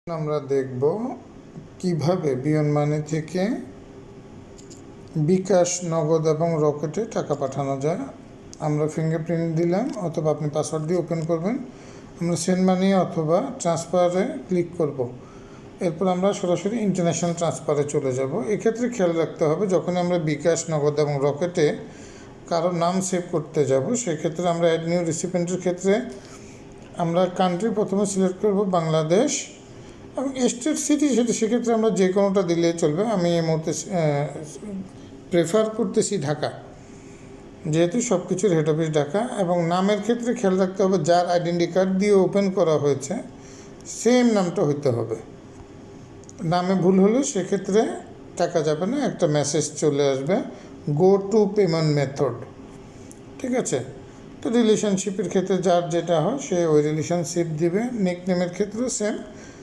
আমরা দেখব কিভাবে বিয়ন মানি থেকে বিকাশ, নগদ এবং রকেটে টাকা পাঠানো যায়। আমরা ফিঙ্গারপ্রিন্ট দিলাম অথবা আপনি পাসওয়ার্ড দিয়ে ওপেন করবেন। আমরা সেন্ড মানি অথবা ট্রান্সফারে ক্লিক করব। এরপর আমরা সরাসরি ইন্টারন্যাশনাল ট্রান্সফারে চলে যাব। এক্ষেত্রে খেয়াল রাখতে হবে, যখন আমরা বিকাশ, নগদ এবং রকেটে কারো নাম সেভ করতে যাব, সেক্ষেত্রে আমরা অ্যাড নিউ রিসিপিয়েন্টের ক্ষেত্রে আমরা কান্ট্রি প্রথমে সিলেক্ট করব বাংলাদেশ এবং স্টেট সিটি, সেক্ষেত্রে আমরা যে কোনোটা দিলে চলবে। আমি এই মুহূর্তে প্রেফার করতেছি ঢাকা, যেহেতু সব কিছুর হেড অফিস ঢাকা। এবং নামের ক্ষেত্রে খেয়াল রাখতে হবে, যার আইডেন্টি কার্ড দিয়ে ওপেন করা হয়েছে সেম নামটা হইতে হবে। নামে ভুল হলে সেক্ষেত্রে টাকা যাবে না, একটা মেসেজ চলে আসবে গো টু পেমেন্ট মেথড। ঠিক আছে? তো রিলেশনশিপের ক্ষেত্রে যার যেটা হয় সে ওই রিলেশনশিপ দিবে। নিকনেমের ক্ষেত্রে সেম।